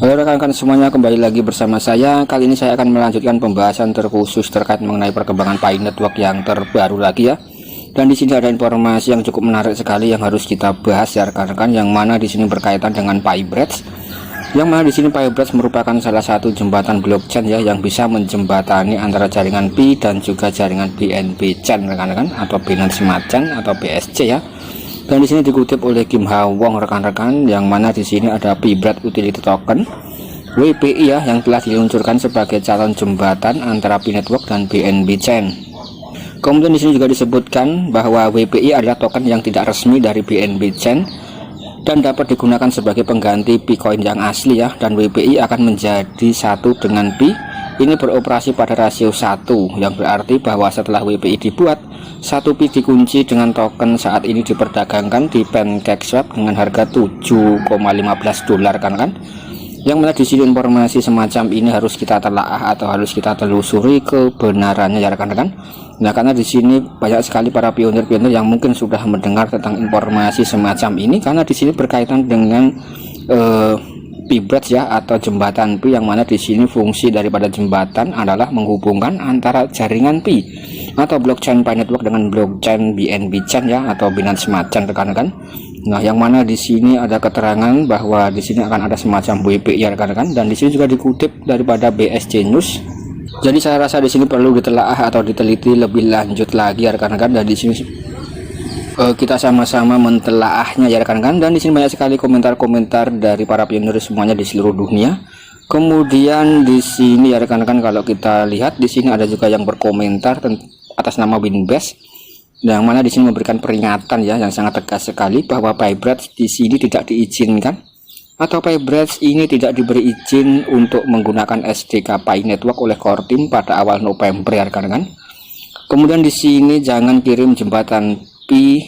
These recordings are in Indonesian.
Halo rekan-rekan semuanya, kembali lagi bersama saya. Kali ini saya akan melanjutkan pembahasan terkhusus terkait mengenai perkembangan Pi Network yang terbaru lagi ya. Dan di sini ada informasi yang cukup menarik sekali yang harus kita bahas ya rekan-rekan, yang mana di sini berkaitan dengan Pi Bridge. Yang mana di sini Pi Bridge merupakan salah satu jembatan blockchain ya yang bisa menjembatani antara jaringan Pi dan juga jaringan BNB Chain rekan-rekan, atau Binance Smart Chain atau BSC ya. Dan di sini dikutip oleh Kim Ha Wong rekan-rekan, yang mana di sini ada Pi Bridge Utility Token WPI ya, yang telah diluncurkan sebagai calon jembatan antara Pi Network dan BNB Chain. Kemudian di sini juga disebutkan bahwa WPI adalah token yang tidak resmi dari BNB Chain dan dapat digunakan sebagai pengganti Picoin yang asli ya. Dan WPI akan menjadi satu dengan Pi. Ini beroperasi pada rasio 1, yang berarti bahwa setelah WPI dibuat, satu Pi dikunci dengan token saat ini diperdagangkan di PancakeSwap dengan harga 7,15 dolar kan. Yang mana di sini informasi semacam ini harus kita telaah atau harus kita telusuri kebenarannya ya rekan-rekan. Nah, karena di sini banyak sekali para pionir-pionir yang mungkin sudah mendengar tentang informasi semacam ini, karena di sini berkaitan dengan Pi Bridge ya, atau jembatan Pi, yang mana di sini fungsi daripada jembatan adalah menghubungkan antara jaringan Pi atau blockchain Pi Network dengan blockchain BNB Chain ya, atau Binance Smart Chain rekan-rekan. Nah, yang mana di sini ada keterangan bahwa di sini akan ada semacam WPI ya rekan-rekan, dan di sini juga dikutip daripada BSC News. Jadi saya rasa di sini perlu ditelaah atau diteliti lebih lanjut lagi ya rekan-rekan, dan di sini kita sama-sama mentelaahnya ya rekan-rekan. Dan di sini banyak sekali komentar-komentar dari para pionir semuanya di seluruh dunia. Kemudian di sini ya rekan-rekan, kalau kita lihat di sini ada juga yang berkomentar atas nama Winbase, yang mana di sini memberikan peringatan ya yang sangat tegas sekali bahwa Pi Bridge di sini tidak diizinkan, atau Pi Bridge ini tidak diberi izin untuk menggunakan SDK Pi Network oleh core team pada awal November ya rekan-rekan. Kemudian di sini jangan kirim jembatan Pi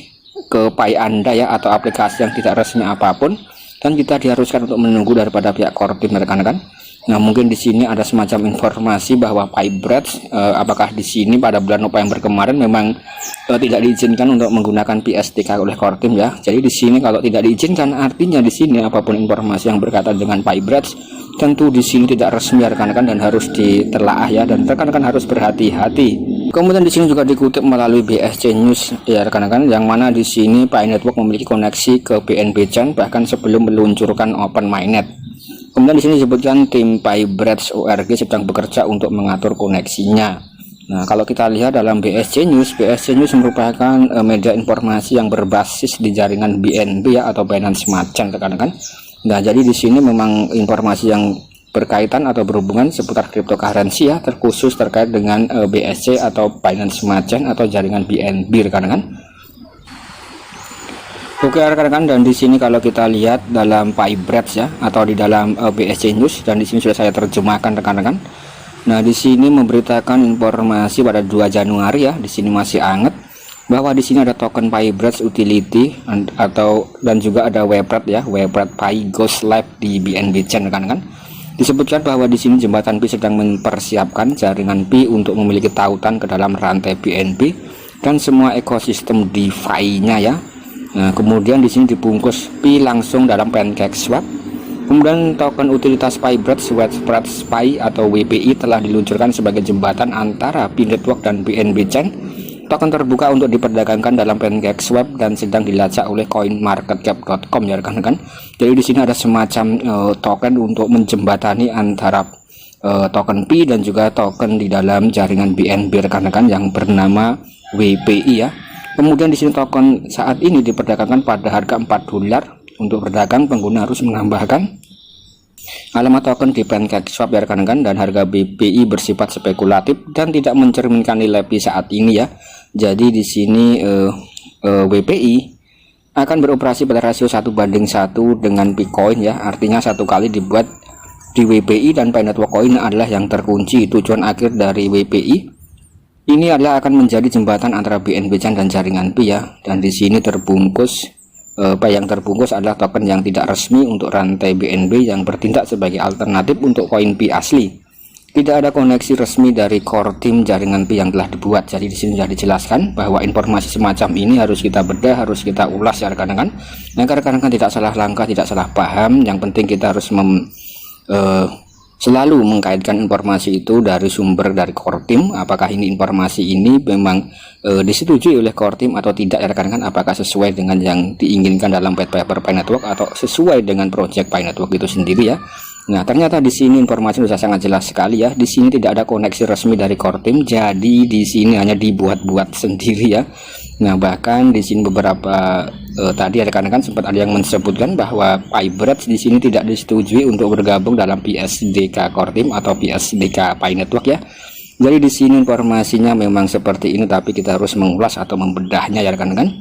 ke Pi Anda ya, atau aplikasi yang tidak resmi apapun, dan kita diharuskan untuk menunggu daripada pihak core team rekan-rekan. Nah, mungkin di sini ada semacam informasi bahwa Pi Bridge apakah di sini pada bulan November kemarin memang tidak diizinkan untuk menggunakan PSDK oleh core team ya. Jadi di sini kalau tidak diizinkan, artinya di sini apapun informasi yang berkaitan dengan Pi Bridge tentu di sini tidak resmi ya rekan-rekan, dan harus ditelaah ya, dan rekan-rekan harus berhati-hati. Kemudian di sini juga dikutip melalui BSC News ya rekan-rekan, yang mana di sini Pi Network memiliki koneksi ke BNB Chain bahkan sebelum meluncurkan Open Mainnet. Kemudian di sini disebutkan tim Pi Bridge ORG sedang bekerja untuk mengatur koneksinya. Nah, kalau kita lihat dalam BSC News merupakan media informasi yang berbasis di jaringan BNB ya, atau Binance Smart Chain rekan-rekan. Nah, jadi di sini memang informasi yang berkaitan atau berhubungan seputar cryptocurrency ya, terkhusus terkait dengan BSC atau Binance Smart Chain atau jaringan BNB rekan-rekan. Oke rekan-rekan, dan di sini kalau kita lihat dalam Pi Bridge ya, atau di dalam BSC News, dan di sini sudah saya terjemahkan rekan-rekan. Nah, di sini memberitakan informasi pada 2 Januari ya, di sini masih hangat, bahwa di sini ada token Pi Bridge Utility dan juga ada Webrat ya, Webrat Pi Goes Live di BNB Chain rekan-rekan. Disebutkan bahwa di sini jembatan Pi sedang mempersiapkan jaringan Pi untuk memiliki tautan ke dalam rantai BNB dan semua ekosistem DeFi-nya ya. Nah, kemudian di sini dibungkus Pi langsung dalam PancakeSwap. Kemudian token utilitas Pi Bridge Webrat Pi atau WPI telah diluncurkan sebagai jembatan antara Pi Network dan BNB Chain. Token terbuka untuk diperdagangkan dalam PancakeSwap dan sedang dilacak oleh coinmarketcap.com ya rekan-rekan. Jadi di sini ada semacam token untuk menjembatani antara token Pi dan juga token di dalam jaringan BNB rekan-rekan yang bernama WPI ya. Kemudian di sini token saat ini diperdagangkan pada harga 4 dolar. Untuk berdagang pengguna harus menambahkan alamat token di PancakeSwap ya rekan-rekan, dan harga BPI bersifat spekulatif dan tidak mencerminkan nilai Pi saat ini ya. Jadi di sini WPI akan beroperasi pada rasio 1:1 dengan Picoin ya. Artinya satu kali dibuat di WPI dan Pi Network Coin adalah yang terkunci. Tujuan akhir dari WPI ini adalah akan menjadi jembatan antara BNB Chain dan jaringan Pi ya. Dan di sini terbungkus yang terbungkus adalah token yang tidak resmi untuk rantai BNB yang bertindak sebagai alternatif untuk koin Pi asli. Tidak ada koneksi resmi dari core team jaringan Pi yang telah dibuat. Jadi di sini sudah dijelaskan bahwa informasi semacam ini harus kita bedah, harus kita ulas ya rekan-rekan, agar rekan-rekan tidak salah langkah, tidak salah paham. Yang penting kita harus selalu mengkaitkan informasi itu dari sumber dari core team, apakah ini informasi ini memang disetujui oleh core team atau tidak ya rekan-rekan, apakah sesuai dengan yang diinginkan dalam white paper Pi Network atau sesuai dengan project Pi Network itu sendiri ya. Nah, ternyata di sini informasi sudah sangat jelas sekali ya. Di sini tidak ada koneksi resmi dari core team, jadi di sini hanya dibuat-buat sendiri ya. Nah, bahkan di sini beberapa tadi rekan-rekan sempat ada yang menyebutkan bahwa PiBridge di sini tidak disetujui untuk bergabung dalam PSDK core team atau PSDK Pi Network ya. Jadi di sini informasinya memang seperti ini, tapi kita harus mengulas atau membedahnya ya rekan-rekan.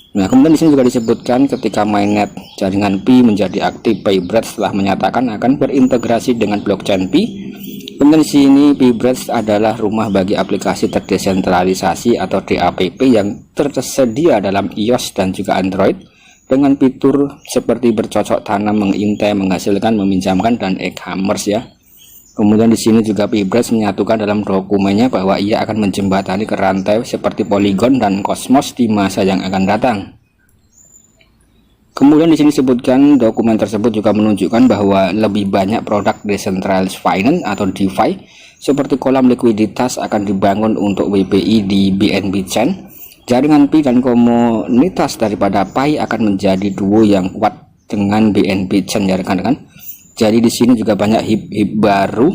Nah, kemudian di sini juga disebutkan ketika mainnet jaringan Pi menjadi aktif, PiBridge telah menyatakan akan berintegrasi dengan blockchain Pi. Kemudian di sini PiBridge adalah rumah bagi aplikasi terdesentralisasi atau DApp yang tersedia dalam iOS dan juga Android dengan fitur seperti bercocok tanam, mengintai, menghasilkan, meminjamkan, dan e-commerce ya. Kemudian di sini juga PiBridge menyatukan dalam dokumennya bahwa ia akan menjembatani ke rantai seperti Polygon dan Cosmos di masa yang akan datang. Kemudian di sini disebutkan dokumen tersebut juga menunjukkan bahwa lebih banyak produk decentralized finance atau DeFi seperti kolam likuiditas akan dibangun untuk WPI di BNB Chain. Jaringan Pi dan komunitas daripada Pi akan menjadi duo yang kuat dengan BNB Chain ya rekan-rekan. Jadi di sini juga banyak hip baru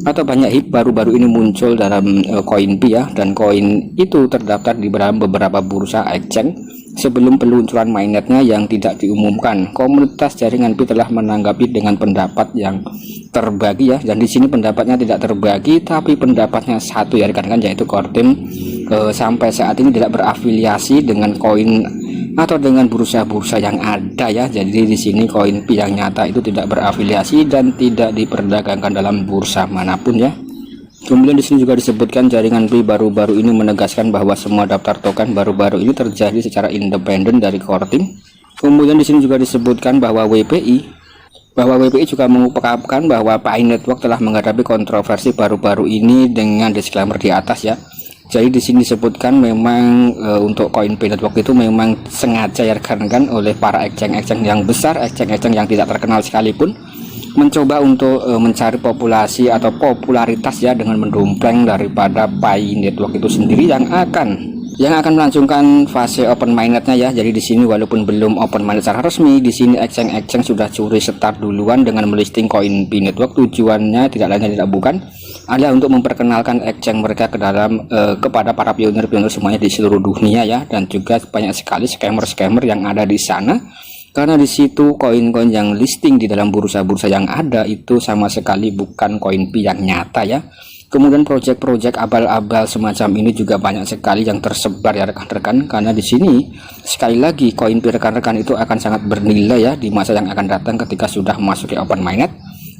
atau banyak hip baru-baru ini muncul dalam koin Pi ya, dan koin itu terdaftar di dalam beberapa bursa exchange sebelum peluncuran mainnetnya yang tidak diumumkan. Komunitas jaringan Pi telah menanggapi dengan pendapat yang terbagi ya, dan di sini pendapatnya tidak terbagi tapi pendapatnya satu ya rekan-rekan, yaitu core team sampai saat ini tidak berafiliasi dengan koin atau dengan bursa-bursa yang ada ya. Jadi di sini koin Pi yang nyata itu tidak berafiliasi dan tidak diperdagangkan dalam bursa manapun ya. Kemudian di sini juga disebutkan jaringan Pi baru-baru ini menegaskan bahwa semua daftar token baru-baru ini terjadi secara independen dari core team. Kemudian di sini juga disebutkan bahwa WPI juga mengungkapkan bahwa Pi Network telah menghadapi kontroversi baru-baru ini dengan disclaimer di atas ya. Jadi di sini disebutkan memang untuk koin Pi Network itu memang sengaja ya rekan-rekan oleh para exchange yang besar, exchange yang tidak terkenal sekalipun, mencoba untuk mencari populasi atau popularitas ya dengan mendompleng daripada Pi Network itu sendiri yang akan melangsungkan fase open mainnetnya ya. Jadi di sini walaupun belum open mainnet secara resmi, di sini exchange sudah curi start duluan dengan melisting koin Pi Network. Tujuannya tidak lain dan tidak bukan adalah untuk memperkenalkan exchange mereka ke dalam kepada para pionir semuanya di seluruh dunia ya, dan juga banyak sekali scammer yang ada di sana. Karena di situ koin-koin yang listing di dalam bursa-bursa yang ada itu sama sekali bukan koin Pi yang nyata ya. Kemudian project-project abal-abal semacam ini juga banyak sekali yang tersebar ya rekan-rekan, karena di sini sekali lagi koin Pi rekan-rekan itu akan sangat bernilai ya di masa yang akan datang ketika sudah memasuki open mainnet.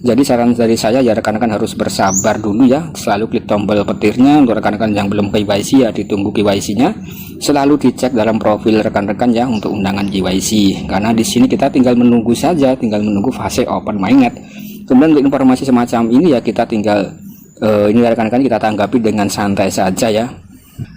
Jadi saran dari saya ya rekan-rekan harus bersabar dulu ya, selalu klik tombol petirnya. Untuk rekan-rekan yang belum KYC ya ditunggu KYC-nya, selalu dicek dalam profil rekan-rekan ya untuk undangan KYC, karena di sini kita tinggal menunggu saja, tinggal menunggu fase open mainnet. Kemudian untuk informasi semacam ini ya kita tinggal ini rekan-rekan kita tanggapi dengan santai saja ya.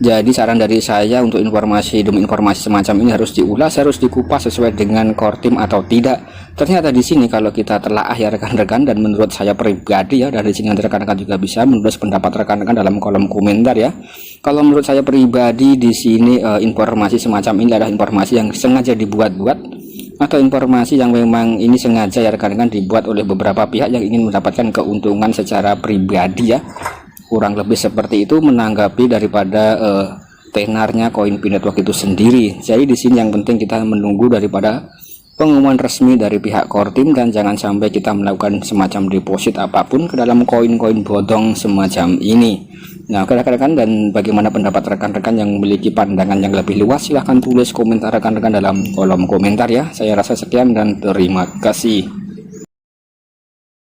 Jadi saran dari saya untuk informasi demi informasi semacam ini harus diulas, harus dikupas sesuai dengan core team atau tidak. Ternyata di sini kalau kita telaah ya rekan-rekan, dan menurut saya pribadi ya, dari sini rekan-rekan juga bisa menulis pendapat rekan-rekan dalam kolom komentar ya. Kalau menurut saya pribadi di sini informasi semacam ini adalah informasi yang sengaja dibuat-buat, atau informasi yang memang ini sengaja ya rekan-rekan dibuat oleh beberapa pihak yang ingin mendapatkan keuntungan secara pribadi ya. Kurang lebih seperti itu menanggapi daripada tenarnya koin Pi Network itu sendiri. Jadi di sini yang penting kita menunggu daripada pengumuman resmi dari pihak core team, dan jangan sampai kita melakukan semacam deposit apapun ke dalam koin-koin bodong semacam ini. Nah rekan-rekan, dan bagaimana pendapat rekan-rekan yang memiliki pandangan yang lebih luas, silahkan tulis komentar rekan-rekan dalam kolom komentar ya. Saya rasa sekian dan terima kasih.